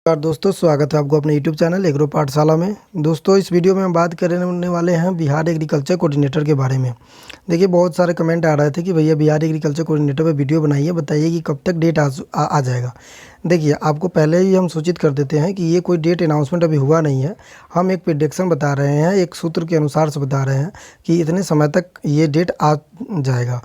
नमस्कार दोस्तों, स्वागत है आपको अपने यूट्यूब चैनल एग्रो पाठशाला में। दोस्तों, इस वीडियो में हम बात करने वाले हैं बिहार एग्रीकल्चर कोऑर्डिनेटर के बारे में। देखिए, बहुत सारे कमेंट आ रहे थे कि भैया बिहार एग्रीकल्चर कोऑर्डिनेटर पे वीडियो बनाइए, बताइए कि कब तक डेट आ जाएगा। देखिए, आपको पहले ही हम सूचित कर देते हैं कि ये कोई डेट अनाउंसमेंट अभी हुआ नहीं है। हम एक प्रेडिक्शन बता रहे हैं, एक सूत्र के अनुसार से बता रहे हैं कि इतने समय तक ये डेट आ जाएगा।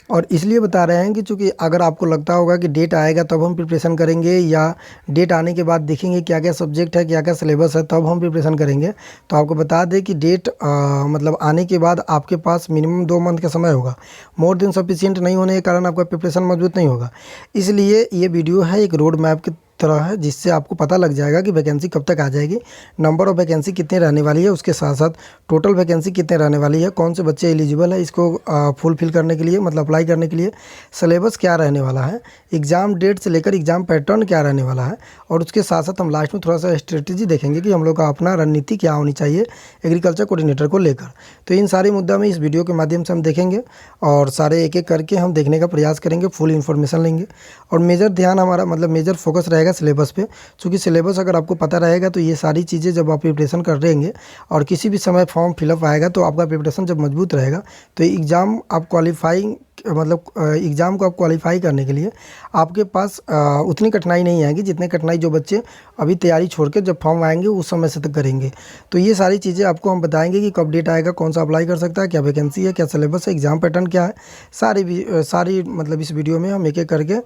और इसलिए बता रहे हैं कि चूँकि अगर आपको लगता होगा कि डेट आएगा तब हम प्रिपरेशन करेंगे, या डेट आने के बाद देखेंगे क्या क्या सब्जेक्ट है, क्या क्या सिलेबस है, तब हम प्रिपरेशन करेंगे, तो आपको बता दें कि डेट मतलब आने के बाद आपके पास मिनिमम 2 मंथ का समय होगा। मोर देन सफिशिएंट नहीं होने के कारण आपका प्रिपरेशन मजबूत नहीं होगा। इसलिए ये वीडियो है एक रोड मैप की तरह है, जिससे आपको पता लग जाएगा कि वैकेंसी कब तक आ जाएगी, नंबर ऑफ़ वैकेंसी कितनी रहने वाली है, उसके साथ साथ टोटल वैकेंसी कितने रहने वाली है, कौन से बच्चे एलिजिबल है इसको फुलफिल करने के लिए, मतलब अप्लाई करने के लिए, सिलेबस क्या रहने वाला है, एग्ज़ाम डेट से लेकर एग्ज़ाम पैटर्न क्या रहने वाला है, और उसके साथ साथ हम लास्ट में थोड़ा सा स्ट्रेटेजी देखेंगे कि हम लोग का अपना रणनीति क्या होनी चाहिए एग्रीकल्चर कोऑर्डिनेटर को लेकर। तो इन सारे मुद्दा में इस वीडियो के माध्यम से हम देखेंगे और सारे एक एक करके हम देखने का प्रयास करेंगे, फुल इन्फॉर्मेशन लेंगे। और मेजर ध्यान हमारा मतलब मेजर फोकस रहेगा सिलेबस पे, क्योंकि सिलेबस अगर आपको पता रहेगा तो ये सारी चीज़ें जब आप प्रिपरेशन कर रहेंगे और किसी भी समय फॉर्म फिलअप आएगा तो आपका प्रिपरेशन जब मजबूत रहेगा तो एग्ज़ाम आप क्वालिफाइंग मतलब एग्ज़ाम को आप क्वालिफाई करने के लिए आपके पास उतनी कठिनाई नहीं आएगी जितनी कठिनाई जो बच्चे अभी तैयारी छोड़ के जब फॉर्म आएंगे उस समय से तक करेंगे। तो ये सारी चीज़ें आपको हम बताएंगे कि कब डेट आएगा, कौन सा अप्लाई कर सकता है, क्या वैकेंसी है, क्या सिलेबस है, एग्ज़ाम पैटर्न क्या है, सारी मतलब इस वीडियो में हम एक एक करके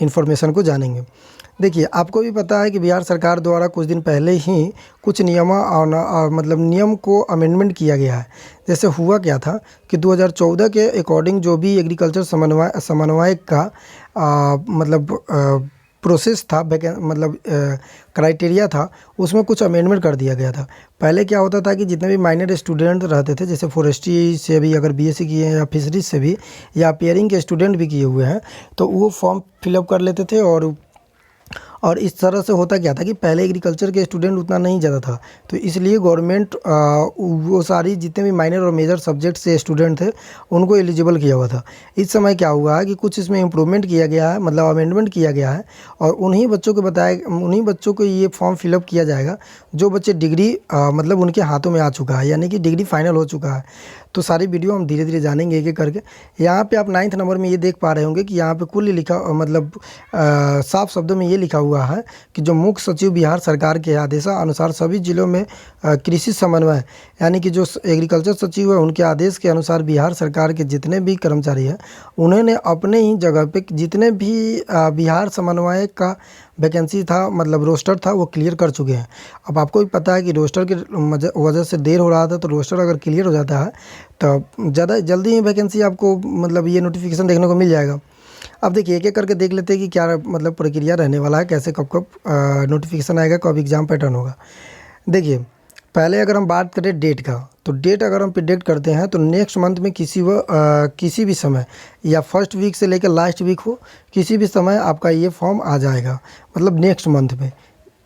इन्फॉर्मेशन को जानेंगे। देखिए, आपको भी पता है कि बिहार सरकार द्वारा कुछ दिन पहले ही कुछ मतलब नियम को अमेंडमेंट किया गया है। जैसे हुआ क्या था कि 2014 के अकॉर्डिंग जो भी एग्रीकल्चर समन्वय का मतलब प्रोसेस था, मतलब क्राइटेरिया था, उसमें कुछ अमेंडमेंट कर दिया गया था। पहले क्या होता था कि जितने भी माइनर स्टूडेंट रहते थे, जैसे फॉरेस्ट्री से भी अगर बीएससी किए हैं या फिशरीज से भी या पेयरिंग के स्टूडेंट भी किए हुए हैं, तो वो फॉर्म फिलअप कर लेते थे। और इस तरह से होता क्या था कि पहले एग्रीकल्चर के स्टूडेंट उतना नहीं ज़्यादा था, तो इसलिए गवर्नमेंट वो सारी जितने भी माइनर और मेजर सब्जेक्ट से स्टूडेंट थे उनको एलिजिबल किया हुआ था। इस समय क्या हुआ है कि कुछ इसमें इम्प्रूवमेंट किया गया है, मतलब अमेंडमेंट किया गया है, और उन्हीं बच्चों को ये फॉर्म फिलअप किया जाएगा जो बच्चे डिग्री मतलब उनके हाथों में आ चुका है, यानी कि डिग्री फाइनल हो चुका है। तो सारी वीडियो हम धीरे धीरे जानेंगे एक एक करके। यहाँ पे आप 9th नंबर में ये देख पा रहे होंगे कि यहाँ पे कुल लिखा मतलब साफ शब्दों में ये लिखा हुआ है कि जो मुख्य सचिव बिहार सरकार के आदेशानुसार सभी जिलों में कृषि समन्वय, यानी कि जो एग्रीकल्चर सचिव है उनके आदेश के अनुसार बिहार सरकार के जितने भी कर्मचारी हैं उन्होंने अपने ही जगह पे जितने भी बिहार समन्वय का वैकेंसी था, मतलब रोस्टर था, वो क्लियर कर चुके हैं। अब आपको भी पता है कि रोस्टर की वजह से देर हो रहा था, तो रोस्टर अगर क्लियर हो जाता है तो ज़्यादा जल्दी ही वैकेंसी आपको मतलब ये नोटिफिकेशन देखने को मिल जाएगा। अब देखिए, एक एक करके देख लेते हैं कि क्या मतलब प्रक्रिया रहने वाला है, कैसे कब कब नोटिफिकेशन आएगा, कब एग्ज़ाम पैटर्न होगा। देखिए, पहले अगर हम बात करें डेट का, तो डेट अगर हम प्रेडिक्ट करते हैं तो नेक्स्ट मंथ में किसी भी समय या फर्स्ट वीक से लेकर लास्ट वीक हो, किसी भी समय आपका ये फॉर्म आ जाएगा। मतलब नेक्स्ट मंथ में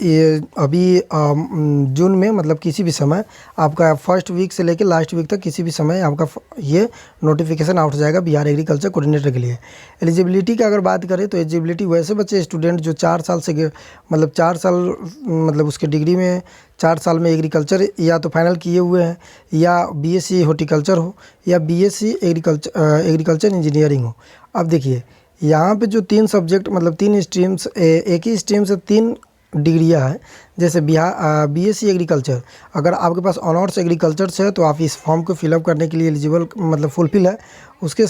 ये अभी जून में, मतलब किसी भी समय आपका फर्स्ट वीक से लेकर लास्ट वीक तक किसी भी समय आपका ये नोटिफिकेशन आउट हो जाएगा बिहार एग्रीकल्चर कोऑर्डिनेटर के लिए। एलिजिबिलिटी की अगर बात करें तो एलिजिबिलिटी वैसे बच्चे स्टूडेंट जो 4 साल से मतलब 4 साल मतलब उसके डिग्री में 4 साल में एग्रीकल्चर या तो फाइनल किए हुए हैं, या बीएससी हॉर्टिकल्चर हो, या बीएससी एग्रीकल्चर इंजीनियरिंग हो। अब देखिए, यहाँ पे जो 3 सब्जेक्ट मतलब 3 स्ट्रीम्स, एक ही स्ट्रीम से 3 डिग्रियां हैं। जैसे बीएससी एग्रीकल्चर, अगर आपके पास ऑनर्स एग्रीकल्चर से है तो आप इस फॉर्म को फिलअप करने के लिए एलिजिबल मतलब फुलफिल है। उसके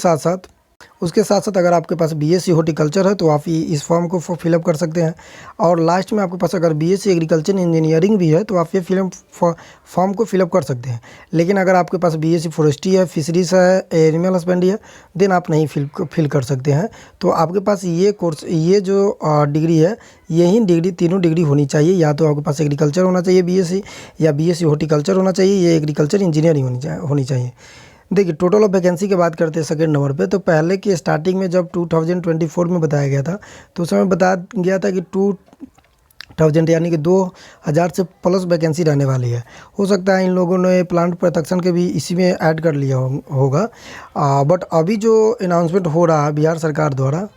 साथ साथ अगर आपके पास बीएससी हॉर्टिकल्चर है तो आप इस फॉर्म को फिलअप कर सकते हैं। और लास्ट में आपके पास अगर बीएससी एग्रीकल्चर इंजीनियरिंग भी है तो आप ये फॉर्म को फिलअप कर सकते हैं। लेकिन अगर आपके पास बीएससी फॉरेस्ट्री है, फिशरीज है, एनिमल हस्बेंड्री है, देन आप नहीं फिल कर सकते हैं। तो आपके पास ये कोर्स, ये जो डिग्री है, यही डिग्री तीनों डिग्री होनी चाहिए। या तो आपके पास एग्रीकल्चर होना चाहिए बीएससी, या बीएससी हॉर्टिकल्चर होना चाहिए, या एग्रीकल्चर इंजीनियरिंग होनी चाहिए। देखिए, टोटल ऑफ वैकेंसी की बात करते हैं सेकंड नंबर पे, तो पहले की स्टार्टिंग में जब 2024 में बताया गया था तो उस समय बताया गया था कि 2000 यानी कि 2000 से प्लस वैकेंसी रहने वाली है। हो सकता है इन लोगों ने प्लांट प्रोटेक्शन के भी इसी में ऐड कर लिया होगा। बट अभी जो अनाउंसमेंट हो रहा है बिहार सरकार द्वारा,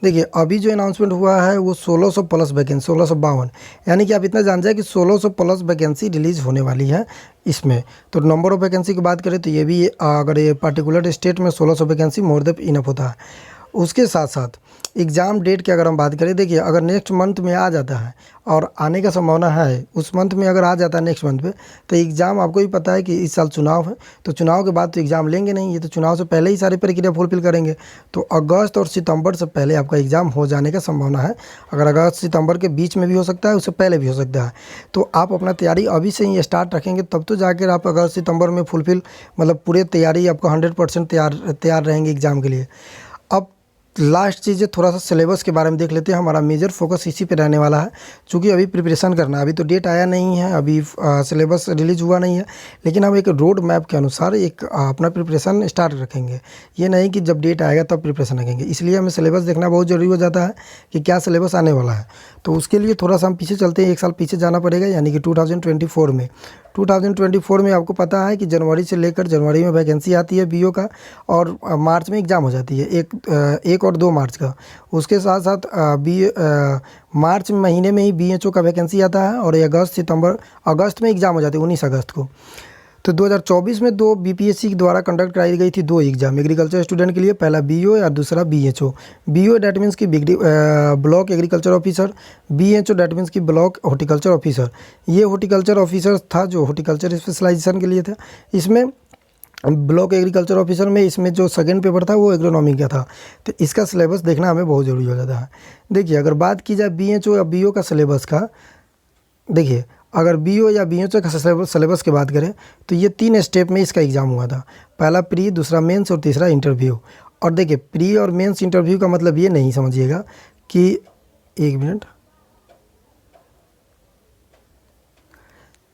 देखिए अभी जो अनाउंसमेंट हुआ है वो 1600 प्लस वैकेंसी, 1652, यानी कि आप इतना जान जाए कि 1600 प्लस वैकेंसी रिलीज़ होने वाली है इसमें। तो नंबर ऑफ़ वैकेंसी की बात करें तो ये भी अगर ये पर्टिकुलर स्टेट में 1600 वैकेंसी मोर देन इनफ होता है। उसके साथ साथ एग्ज़ाम डेट की अगर हम बात करें, देखिए अगर नेक्स्ट मंथ में आ जाता है और आने का संभावना है, उस मंथ में अगर आ जाता है नेक्स्ट मंथ पे, तो एग्ज़ाम आपको भी पता है कि इस साल चुनाव है, तो चुनाव के बाद तो एग्ज़ाम लेंगे नहीं, ये तो चुनाव से पहले ही सारी प्रक्रिया फुलफिल करेंगे। तो अगस्त और सितंबर से पहले आपका एग्ज़ाम हो जाने का संभावना है। अगर अगस्त सितंबर के बीच में भी हो सकता है, उससे पहले भी हो सकता है। तो आप अपना तैयारी अभी से ही स्टार्ट रखेंगे, तब तो जाकर आप अगस्त सितंबर में फुलफिल मतलब पूरे तैयारी आपका 100% तैयार रहेंगे एग्ज़ाम के लिए। अब लास्ट चीज़ है, थोड़ा सा सिलेबस के बारे में देख लेते हैं। हमारा मेजर फोकस इसी पे रहने वाला है, क्योंकि अभी प्रिपरेशन करना है। अभी तो डेट आया नहीं है, अभी सिलेबस रिलीज़ हुआ नहीं है, लेकिन हम एक रोड मैप के अनुसार एक अपना प्रिपरेशन स्टार्ट रखेंगे। ये नहीं कि जब डेट आएगा तब प्रिपरेशन रखेंगे, इसलिए हमें सिलेबस देखना बहुत ज़रूरी हो जाता है कि क्या सिलेबस आने वाला है। तो उसके लिए थोड़ा सा हम पीछे चलते हैं, 1 साल पीछे जाना पड़ेगा, यानी कि 2024 में आपको पता है कि जनवरी से लेकर जनवरी में वैकेंसी आती है बीओ का, और मार्च में एग्ज़ाम हो जाती है, 1 और 2 मार्च का। उसके साथ साथ मार्च महीने में ही बीएचओ का वैकेंसी आता है, और अगस्त में एग्ज़ाम हो जाती है 19 अगस्त को। तो 2024 में 2 बीपीएससी के द्वारा कंडक्ट कराई गई थी 2 एग्ज़ाम एग्रीकल्चर स्टूडेंट के लिए, पहला बीओ और दूसरा बीएचओ। बीओ डैट मीन्स की block agriculture officer, BHO that means की ब्लॉक हॉर्टिकल्चर ऑफिसर। ये हॉर्टिकल्चर ऑफिसर था जो हॉर्टिकल्चर स्पेशलाइजेशन के लिए था। इसमें ब्लॉक एग्रीकल्चर ऑफिसर में इसमें जो सेकंड पेपर था वो एग्रोनॉमी का था। तो इसका सिलेबस देखना हमें बहुत ज़रूरी हो जाता है। देखिए अगर बात की जाए बीएचओ या बीओ का सिलेबस का, देखिए अगर बीओ या बीएचओ का सिलेबस की बात करें तो ये 3 स्टेप में इसका एग्ज़ाम हुआ था। पहला प्री, दूसरा मेंस और तीसरा इंटरव्यू। और देखिए प्री और मेंस इंटरव्यू का मतलब ये नहीं समझिएगा कि 1 मिनट,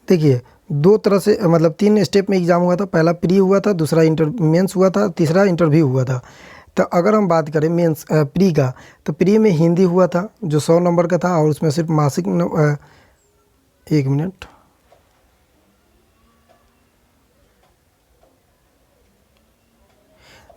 देखिए 2 तरह से मतलब 3 स्टेप में एग्ज़ाम हुआ था। पहला प्री हुआ था, दूसरा मेंस हुआ था, तीसरा इंटरव्यू हुआ था। तो अगर हम बात करें मेंस प्री का, तो प्री में हिंदी हुआ था जो 100 नंबर का था, और उसमें सिर्फ मासिक 1 मिनट,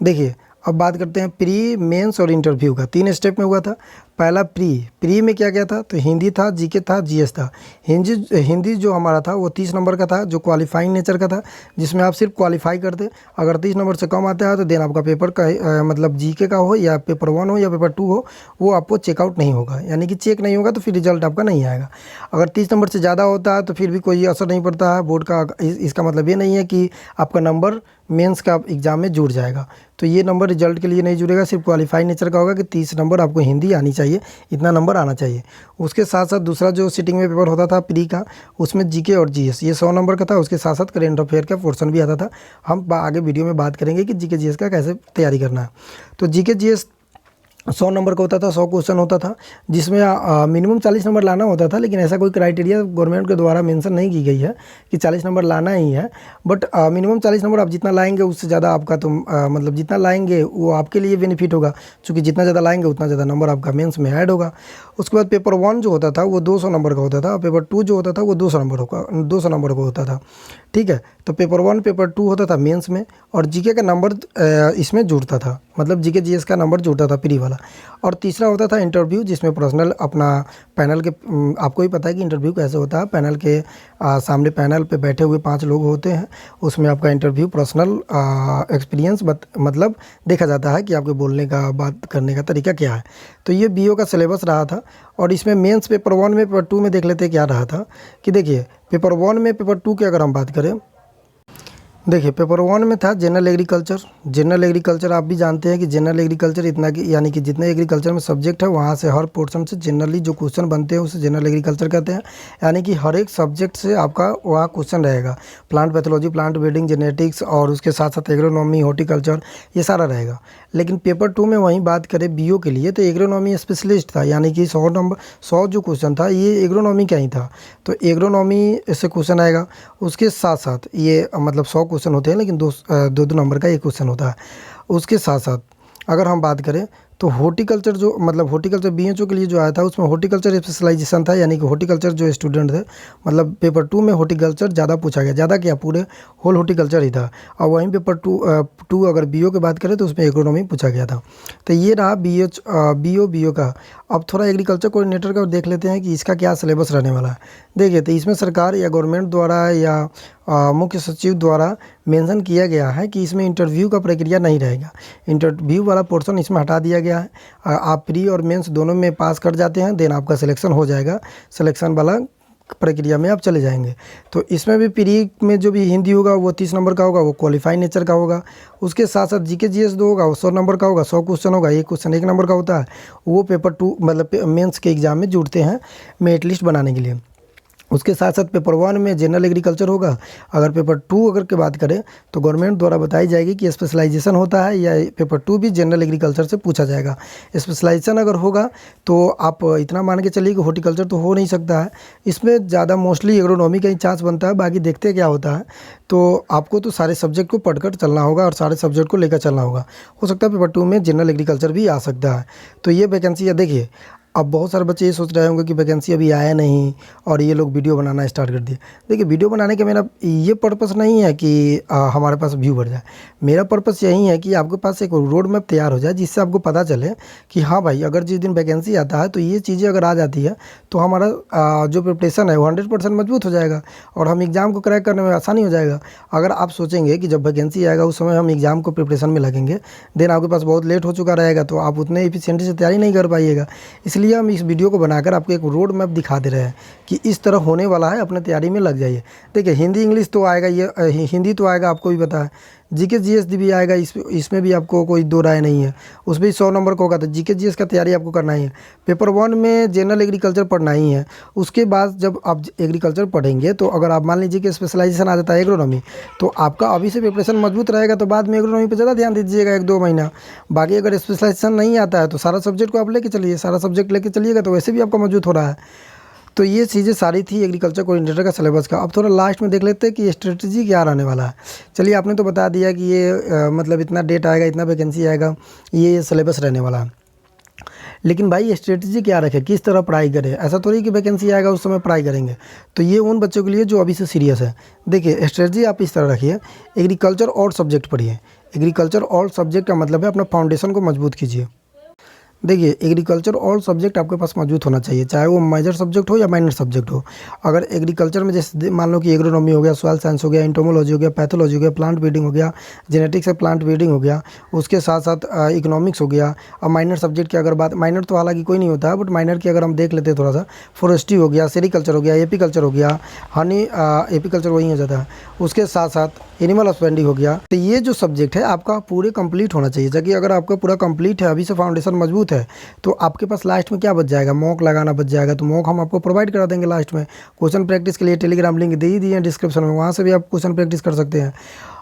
देखिए अब बात करते हैं प्री, मेंस और इंटरव्यू का। 3 स्टेप में हुआ था। पहला प्री में क्या था, तो हिंदी था, जीके था, जीएस था। हिंदी जो हमारा था वो 30 नंबर का था, जो क्वालिफाइंग नेचर का था, जिसमें आप सिर्फ क्वालिफाई करते। अगर 30 नंबर से कम आता है तो देन आपका पेपर का मतलब जीके का हो या पेपर 1 हो या पेपर 2 हो, वो आपको चेकआउट नहीं होगा, यानी कि चेक नहीं होगा, तो फिर रिजल्ट आपका नहीं आएगा। अगर 30 नंबर से ज़्यादा होता है तो फिर भी कोई असर नहीं पड़ता है बोर्ड का। इसका मतलब ये नहीं है कि आपका नंबर मेंस का एग्ज़ाम में जुड़ जाएगा। तो ये नंबर रिजल्ट के लिए नहीं जुड़ेगा, सिर्फ क्वालिफाइड नेचर का होगा कि 30 नंबर आपको हिंदी आनी चाहिए, इतना नंबर आना चाहिए। उसके साथ साथ दूसरा जो सिटिंग में पेपर होता था प्री का, उसमें जीके और जीएस ये 100 नंबर का था। उसके साथ साथ करेंट अफेयर का पोर्शन भी आता था। हम आगे वीडियो में बात करेंगे कि जीके जीएस का कैसे तैयारी करना है। तो जीके जीएस 100 नंबर का होता था, 100 क्वेश्चन होता था, जिसमें मिनिमम 40 नंबर लाना होता था। लेकिन ऐसा कोई क्राइटेरिया गवर्नमेंट के द्वारा मेंशन नहीं की गई है कि 40 नंबर लाना ही है, बट मिनिमम 40 नंबर आप जितना लाएंगे उससे ज़्यादा आपका तो मतलब जितना लाएंगे वो आपके लिए बेनिफिट होगा, क्योंकि जितना ज़्यादा लाएंगे उतना ज़्यादा नंबर आपका मेंस में ऐड होगा। उसके बाद पेपर 1 जो होता था वो 200 नंबर का होता था, और पेपर 2 जो होता था वो 200 नंबर का होता था। ठीक है, तो पेपर 1 पेपर 2 होता था मेंस में, और जीके का नंबर इसमें जुड़ता था, मतलब जीके जीएस का नंबर जुड़ता था प्री वाला। और तीसरा होता था इंटरव्यू, जिसमें पर्सनल अपना पैनल के आपको ही पता है कि इंटरव्यू कैसे होता है। पैनल के सामने पैनल पे बैठे हुए 5 लोग होते हैं, उसमें आपका इंटरव्यू पर्सनल एक्सपीरियंस मतलब देखा जाता है कि आपके बोलने का, बात करने का तरीका क्या है। तो ये बीओ का सिलेबस रहा था। और इसमें मेंस पेपर 1 में पेपर 2 में देख लेते हैं क्या रहा था। कि देखिए पेपर 1 में पेपर 2 की अगर हम बात करें, देखिए पेपर 1 में था जनरल एग्रीकल्चर। आप भी जानते हैं कि जनरल एग्रीकल्चर इतना कि यानी कि जितने एग्रीकल्चर में सब्जेक्ट है वहाँ से हर पोर्शन से जनरली जो क्वेश्चन बनते हैं उसे जनरल एग्रीकल्चर कहते हैं। यानी कि हर एक सब्जेक्ट से आपका वहाँ क्वेश्चन रहेगा। Plant pathology, plant breeding, genetics, और उसके साथ साथ एग्रोनॉमी, हॉर्टिकल्चर, ये सारा रहेगा। लेकिन पेपर 2 में वहीं बात करें बीओ के लिए, तो एग्रोनॉमी स्पेशलिस्ट था, यानी कि 100 जो क्वेश्चन था ये एग्रोनॉमी का ही था। तो एग्रोनॉमी से क्वेश्चन आएगा। उसके साथ साथ ये मतलब 100 क्वेश्चन होते हैं, लेकिन 2 नंबर का एक क्वेश्चन होता है। उसके साथ साथ अगर हम बात करें तो हॉर्टिकल्चर जो मतलब हॉर्टिकल्चर बीएचओ के लिए जो आया था उसमें हॉर्टिकल्चर स्पेशलाइजेशन था, यानी कि हॉर्टिकल्चर जो स्टूडेंट थे, मतलब पेपर 2 में हॉर्टिकल्चर ज़्यादा पूछा गया, ज़्यादा क्या पूरे होल हॉर्टिकल्चर ही था। और वहीं पेपर टू अगर बीओ की बात करें तो उसमें एग्रोनॉमी पूछा गया था। तो ये रहा बीओ का। अब थोड़ा एग्रीकल्चर कोऑर्डिनेटर का देख लेते हैं कि इसका क्या सिलेबस रहने वाला है। देखिए, तो इसमें सरकार या गवर्नमेंट द्वारा या मुख्य सचिव द्वारा मेंशन किया गया है कि इसमें इंटरव्यू का प्रक्रिया नहीं रहेगा। इंटरव्यू वाला पोर्शन इसमें हटा दिया गया है। आप प्री और मेंस दोनों में पास कर जाते हैं, देन आपका सिलेक्शन हो जाएगा, सिलेक्शन वाला प्रक्रिया में आप चले जाएंगे। तो इसमें भी प्री में जो भी हिंदी होगा वो 30 नंबर का होगा, वो क्वालिफाइड नेचर का होगा। उसके साथ साथ जीके जीएस 2 होगा, वो 100 नंबर का होगा, 100 क्वेश्चन होगा, एक क्वेश्चन 1 नंबर का होता है। वो पेपर 2 मतलब मेंस के एग्ज़ाम में जुड़ते हैं मेरिट लिस्ट बनाने के लिए। उसके साथ साथ पेपर 1 में जनरल एग्रीकल्चर होगा। अगर पेपर 2 अगर की बात करें तो गवर्नमेंट द्वारा बताई जाएगी कि स्पेशलाइजेशन होता है या पेपर 2 भी जनरल एग्रीकल्चर से पूछा जाएगा। स्पेशलाइजेशन अगर होगा तो आप इतना मान के चलिए कि हॉर्टिकल्चर तो हो नहीं सकता है, इसमें ज़्यादा मोस्टली एग्रोनॉमी का ही चांस बनता है। बाकी देखते क्या होता है। तो आपको तो सारे सब्जेक्ट को पढ़कर चलना होगा और सारे सब्जेक्ट को लेकर चलना होगा। हो सकता है पेपर 2 में जनरल एग्रीकल्चर भी आ सकता है। तो ये वैकेंसी है। देखिए, अब बहुत सारे बच्चे ये सोच रहे होंगे कि वैकेंसी अभी आया नहीं और ये लोग वीडियो बनाना स्टार्ट कर दिए। देखिए, वीडियो बनाने का मेरा ये पर्पस नहीं है कि हमारे पास व्यू बढ़ जाए। मेरा पर्पस यही है कि आपके पास एक रोड मैप तैयार हो जाए, जिससे आपको पता चले कि हाँ भाई, अगर जिस दिन वैकेंसी आता है तो ये चीज़ें अगर आ जाती है तो हमारा जो प्रिपरेशन है वो 100% मजबूत हो जाएगा और हम एग्ज़ाम को क्रैक करने में आसानी हो जाएगा। अगर आप सोचेंगे कि जब वैकेंसी आएगा उस समय हम एग्ज़ाम को प्रिपरेशन में लगेंगे, देन आपके पास बहुत लेट हो चुका रहेगा, तो आप उतने एफिशिएंटली से तैयारी नहीं कर पाइएगा। इसलिए हम इस वीडियो को बनाकर आपको एक रोड मैप दिखा दे रहे हैं कि इस तरह होने वाला है, अपने तैयारी में लग जाइए। देखिए, हिंदी इंग्लिश तो आएगा, ये हिंदी तो आएगा, आपको भी पता है। जीके जीएस भी आएगा, इसमें भी आपको कोई दो राय नहीं है। उसमें भी 100 नंबर का होगा, तो जीके जीएस का तैयारी आपको करना ही है। पेपर 1 में जनरल एग्रीकल्चर पढ़ना ही है। उसके बाद जब आप एग्रीकल्चर पढ़ेंगे तो अगर आप मान लीजिए कि स्पेशलाइजेशन आ जाता है एग्रोनॉमी, तो आपका अभी से प्रिपरेशन मजबूत रहेगा, तो बाद में एग्रोनॉमी पर ज़्यादा ध्यान दीजिएगा 1-2 महीना। बाकी अगर स्पेशलाइजेशन नहीं आता है तो सारा सब्जेक्ट को आप लेके चलिए, सारा सब्जेक्ट लेके चलिएगा तो वैसे भी आपका मजबूत हो रहा है। तो ये चीज़ें सारी थी एग्रीकल्चर कोऑर्डिनेटर का सिलेबस का। अब थोड़ा लास्ट में देख लेते हैं कि स्ट्रेटजी क्या रहने वाला है। चलिए, आपने तो बता दिया कि ये मतलब इतना डेट आएगा, इतना वैकेंसी आएगा, ये सिलेबस रहने वाला है। लेकिन भाई, स्ट्रेटजी क्या रखें, किस तरह पढ़ाई करें? ऐसा तो नहीं कि वैकेंसी आएगा उस समय पढ़ाई करेंगे। तो ये उन बच्चों के लिए जो अभी से सीरियस है। देखिए, स्ट्रेटजी आप इस तरह रखिए, एग्रीकल्चर और सब्जेक्ट पढ़िए। एग्रीकल्चर और सब्जेक्ट का मतलब है अपना फाउंडेशन को मजबूत कीजिए। देखिए, एग्रीकल्चर ऑल सब्जेक्ट आपके पास मौजूद होना चाहिए, चाहे वो मेजर सब्जेक्ट हो या माइनर सब्जेक्ट हो। अगर एग्रीकल्चर में जैसे मान लो कि एग्रोनॉमी हो गया, सॉइल साइंस हो गया, एंटोमोलॉजी हो गया, पैथोलॉजी हो गया, प्लांट ब्रीडिंग हो गया, जेनेटिक्स से प्लांट ब्रीडिंग हो गया, उसके साथ साथ इकोनॉमिक्स हो गया। और माइनर सब्जेक्ट की अगर बात, माइनर तो हालांकि कोई नहीं होता है, बट माइनर की अगर हम देख लेते हैं थोड़ा सा, फॉरेस्ट्री हो गया, सेरीकल्चर हो गया, एपीकल्चर हो गया, हनी एपीकल्चर वही हो जाता है। उसके साथ साथ एनिमल हस्बेंड्री हो गया। तो ये जो सब्जेक्ट है आपका पूरे कंप्लीट होना चाहिए। जबकि अगर आपका पूरा कंप्लीट है, अभी से फाउंडेशन मजबूत है, तो आपके पास लास्ट में क्या बच जाएगा, मॉक लगाना बच जाएगा। तो मॉक हम आपको प्रोवाइड करा देंगे लास्ट में। क्वेश्चन प्रैक्टिस के लिए टेलीग्राम लिंक दे ही दिए हैं डिस्क्रिप्शन में, वहाँ से भी आप क्वेश्चन प्रैक्टिस कर सकते हैं।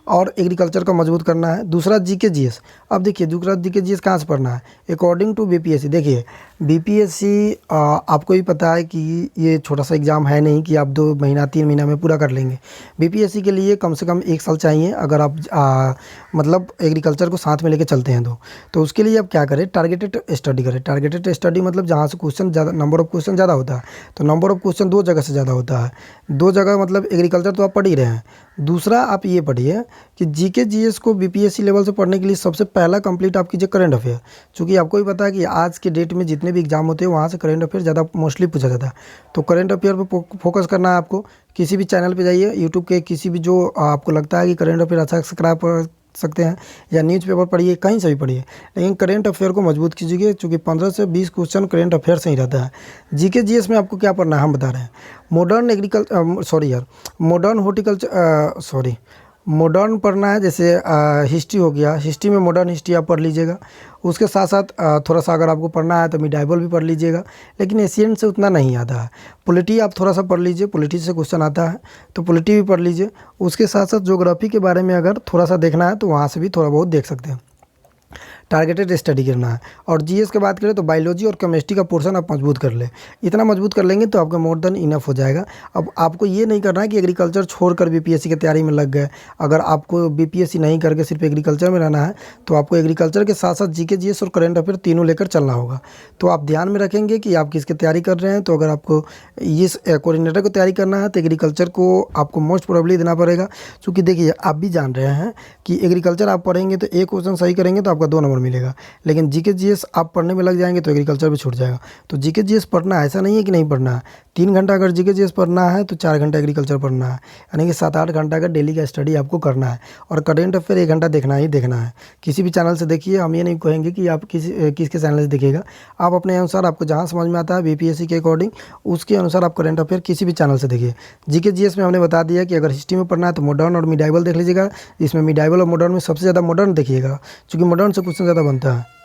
और एग्रीकल्चर को मजबूत करना है। दूसरा जीके जीएस। अब देखिए, दूसरा जीके जीएस कहाँ से पढ़ना है, अकॉर्डिंग टू बीपीएससी। देखिए, बीपीएससी आपको भी पता है कि ये छोटा सा एग्ज़ाम है नहीं कि आप 2 महीना 3 महीना में पूरा कर लेंगे। बीपीएससी के लिए कम से कम 1 साल चाहिए, अगर आप मतलब एग्रीकल्चर को साथ में लेके चलते हैं तो उसके लिए आप क्या करें, टारगेटेड स्टडी करें। टारगेटेड स्टडी मतलब जहाँ से क्वेश्चन ज़्यादा, नंबर ऑफ़ क्वेश्चन ज़्यादा होता है। तो नंबर ऑफ़ क्वेश्चन 2 जगह से ज़्यादा होता है। 2 जगह मतलब एग्रीकल्चर तो आप पढ़ ही रहे हैं। दूसरा आप ये पढ़िए कि जीके जीएस को बीपीएससी लेवल से पढ़ने के लिए सबसे पहला कंप्लीट आप कीजिए करंट अफेयर। क्योंकि आपको भी पता है कि आज के डेट में जितने भी एग्जाम होते हैं वहाँ से करंट अफेयर ज़्यादा मोस्टली पूछा जाता है। तो करंट अफेयर पे फोकस करना है आपको। किसी भी चैनल पे जाइए, यूट्यूब के किसी भी जो आपको लगता है कि करंट अफेयर अच्छा सब्सक्राइब कर सकते हैं, या न्यूज़पेपर पढ़िए, कहीं से भी पढ़िए, लेकिन करंट अफेयर को मजबूत कीजिए। क्योंकि 15 से 20 क्वेश्चन करंट अफेयर से ही रहता है। जीके जीएस में आपको क्या पढ़ना है हम बता रहे हैं। मॉडर्न पढ़ना है। जैसे हिस्ट्री हो गया, हिस्ट्री में मॉडर्न हिस्ट्री आप पढ़ लीजिएगा। उसके साथ साथ थोड़ा सा अगर आपको पढ़ना है तो मिडाइवल भी पढ़ लीजिएगा, लेकिन एशियंट से उतना नहीं आता है। पॉलिटी आप थोड़ा सा पढ़ लीजिए, पॉलिटी से क्वेश्चन आता है तो पॉलिटी भी पढ़ लीजिए। उसके साथ साथ ज्योग्राफी के बारे में अगर थोड़ा सा देखना है तो वहाँ से भी थोड़ा बहुत देख सकते हैं। टारगेटेड स्टडी करना है। और जीएस की बात करें तो बायोलॉजी और केमिस्ट्री का पोर्शन आप मजबूत कर लें। इतना मजबूत कर लेंगे तो आपका मोर देन इनफ हो जाएगा। अब आपको ये नहीं करना है कि एग्रीकल्चर छोड़कर बीपीएससी की तैयारी में लग गए। अगर आपको बीपीएससी नहीं करके सिर्फ एग्रीकल्चर में रहना है तो आपको एग्रीकल्चर के साथ साथ जीके जीएस और करंट अफेयर तीनों लेकर चलना होगा। तो आप ध्यान में रखेंगे कि आप किसकी तैयारी कर रहे हैं। तो अगर आपको इस कोऑर्डिनेटर को तैयारी करना है तो एग्रीकल्चर को आपको मोस्ट प्रोबेबली देना पड़ेगा। क्योंकि देखिए आप भी जान रहे हैं कि एग्रीकल्चर आप पढ़ेंगे तो एक क्वेश्चन सही करेंगे तो आपका 2 नंबर मिलेगा, लेकिन जीके जीएस आप पढ़ने में लग जाएंगे तो एग्रीकल्चर भी छूट जाएगा। तो जीके जीएस पढ़ना ऐसा नहीं है कि नहीं पढ़ना है। 3 घंटा अगर जीके जीएस पढ़ना है तो 4 घंटा एग्रीकल्चर पढ़ना है, यानी कि 7-8 घंटा का डेली का स्टडी आपको करना है। और करेंट अफेयर 1 घंटा देखना ही देखना है। किसी भी चैनल से देखिए, हम ये नहीं कहेंगे कि आप किसके चैनल से देखिएगा। आप अपने अनुसार आपको जहाँ समझ में आता है बीपीएससी के अकॉर्डिंग उसके अनुसार आप करंट अफेयर किसी भी चैनल से देखिए। जीके जीएस में हमने बता दिया कि अगर हिस्ट्री में पढ़ना है तो मॉडर्न और मिडाइवल देख लीजिएगा। इसमें मिडाइवल और मॉडर्न में सबसे ज़्यादा मॉडर्न देखिएगा, क्योंकि मॉडर्न से क्वेश्चन ज़्यादा बनता है।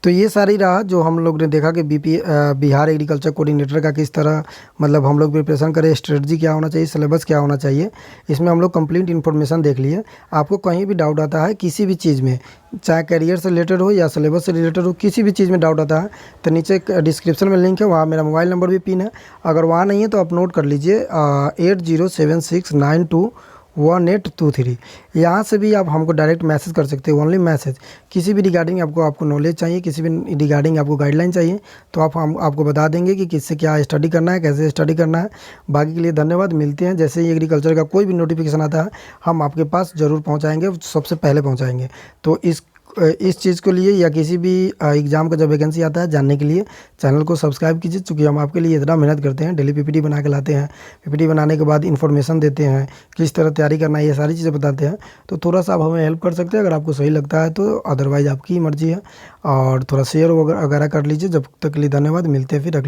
तो ये सारी रहा जो हम लोग ने देखा कि बिहार एग्रीकल्चर कोऑर्डिनेटर का किस तरह मतलब हम लोग प्रिपरेशन करें, स्ट्रेटजी क्या होना चाहिए, सिलेबस क्या होना चाहिए। इसमें हम लोग कंप्लीट इन्फॉर्मेशन देख लिए। आपको कहीं भी डाउट आता है किसी भी चीज़ में, चाहे करियर से रिलेटेड हो या सिलेबस से रिलेटेड हो, किसी भी चीज़ में डाउट आता है तो नीचे डिस्क्रिप्शन में लिंक है, वहाँ मेरा मोबाइल नंबर भी पिन है। अगर वहाँ नहीं है तो आप नोट कर लीजिए 8076921823। यहाँ से भी आप हमको डायरेक्ट मैसेज कर सकते हो, ओनली मैसेज। किसी भी रिगार्डिंग आपको नॉलेज चाहिए, किसी भी रिगार्डिंग आपको गाइडलाइन चाहिए तो हम आपको बता देंगे कि किससे क्या स्टडी करना है, कैसे स्टडी करना है। बाकी के लिए धन्यवाद। मिलते हैं जैसे ही एग्रीकल्चर का कोई भी नोटिफिकेशन आता है हम आपके पास ज़रूर पहुँचाएँगे, सबसे पहले पहुँचाएँगे। तो इस चीज़ के लिए या किसी भी एग्ज़ाम का जब वैकेंसी आता है जानने के लिए चैनल को सब्सक्राइब कीजिए। चूँकि हम आपके लिए इतना मेहनत करते हैं, डेली पीपीटी बना के लाते हैं। पीपीटी बनाने के बाद इन्फॉर्मेशन देते हैं, किस तरह तैयारी करना है, ये सारी चीज़ें बताते हैं। तो थोड़ा सा आप हमें हेल्प कर सकते हैं अगर आपको सही लगता है तो, अदरवाइज़ आपकी मर्ज़ी है। और थोड़ा शेयर वगैरह कर लीजिए। जब तक के लिए धन्यवाद। मिलते हैं फिर अगले